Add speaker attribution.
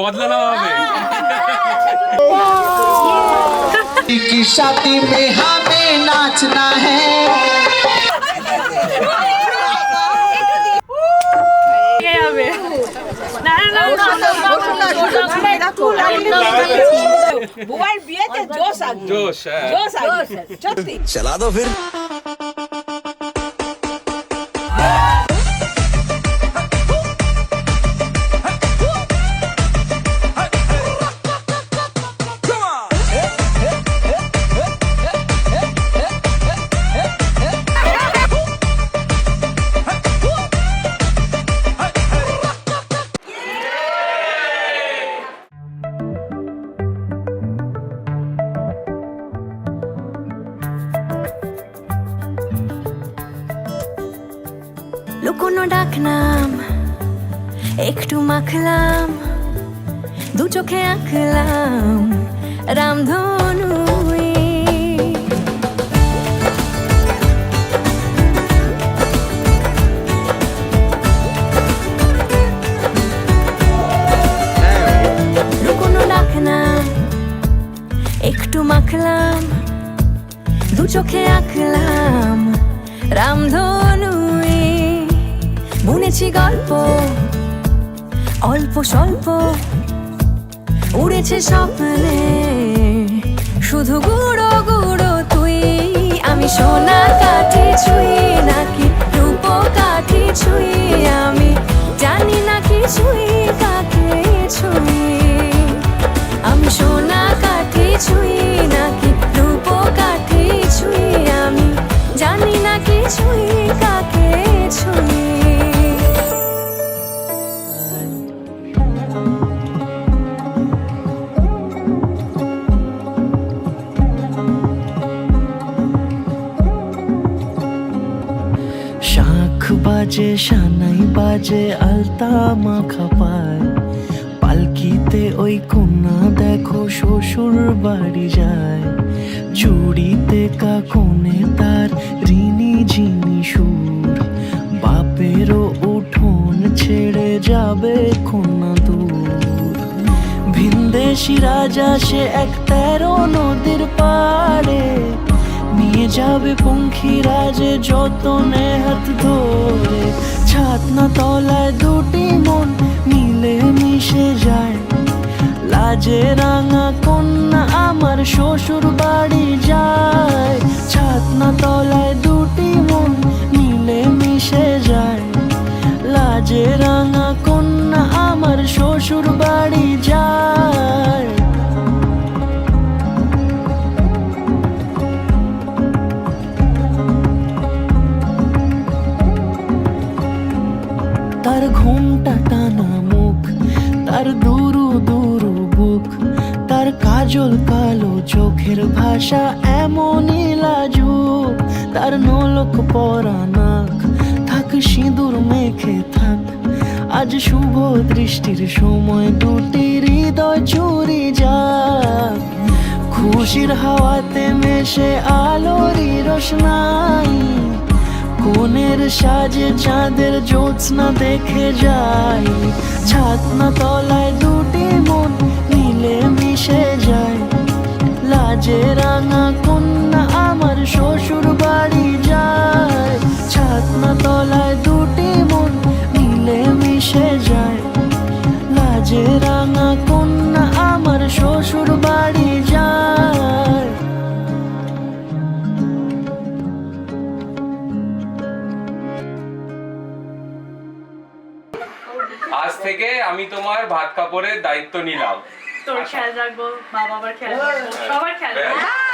Speaker 1: বদলানো হবে।
Speaker 2: की शादी में हमें नाचना है।
Speaker 3: বুয়ার বিয়েতে জোশ আছে,
Speaker 1: জোশ
Speaker 3: জোশ আছে সত্যি।
Speaker 2: चला दो फिर।
Speaker 4: লুকোনো ডাকনাম একটু মাখলাম, দু চোখে আঁকলাম রামধনু। লুকোনো ডাকনাম একটু মাখলাম, দু চোখে আঁকলাম রামধনু। বুনেছি গল্প অল্প স্বল্প, উড়েছে স্বপ্নে শুধু গুঁড়ো গুঁড়ো তুই। আমি সোনা কাঠি ছুঁই নাকি রূপ কাঠি ছুঁই, আমি জানি না কিছুই কাকে ছুঁই। আমি সোনা কাঠি ছুঁই নাকি রূপ কাঠি ছুঁই, আমি জানি না কিছুই কাকে ছুঁই।
Speaker 5: শাখ বাজে সানাই বাজে আলতা মাখা পায়, পালকিতে ওই কন্যা দেখো শ্বশুর বাড়ি যায়। জুড়িতে কাকনে তার ঋণী ঝিনি সুর, বাপেরও উঠোন ছেড়ে যাবে কন্যা দূর। ভিনদেশি রাজা সে এক 13 নদীর পাড়ে, নিয়ে যাবে পঙ্খিরাজে যতনে হাত ধরে। ছাতনা তলায় দুটি মন মিলে মিশে যায়, লাজে রাঙা কন্যা আমার শ্বশুর বাড়ি যায়। ছাতনা তলায় দুটি মন মিলে মিশে যায়, লাজে রাঙা কন্যা আমার শ্বশুর বাড়ি যায়। তার ঘুমটা টানা মুখ, তার দুরু দুরু বুক, তার কাজল কালো চোখের ভাষা এমনই লাজুক। তার নলক পরা নাক থাক সিঁদুর মেখে থাক, আজ শুভ দৃষ্টির সময় দুটি হৃদয় চুরি যাক। খুশির হাওয়াতে মেশে আলোরই রোশনাই, কোণের সাজে চাঁদের জ্যোৎস্না দেখে যাই। ছাতনা তলায় দুটি মন মিলে মিশে যায়, লাজে রাঙা কন্যা আমার শ্বশুর বাড়ি যায়। ছাতনা তলায় দুটি মন মিলে মিশে যায়, লাজে রাঙা কন্যা আমার শ্বশুর বাড়ি যায়।
Speaker 1: আজ থেকে আমি তোমার ভাত কাপড়ের দায়িত্ব নিলাম।
Speaker 6: তোর খেয়াল রাখবো, মা বাবার খেয়াল রাখবো, সবার খেয়াল রাখবো।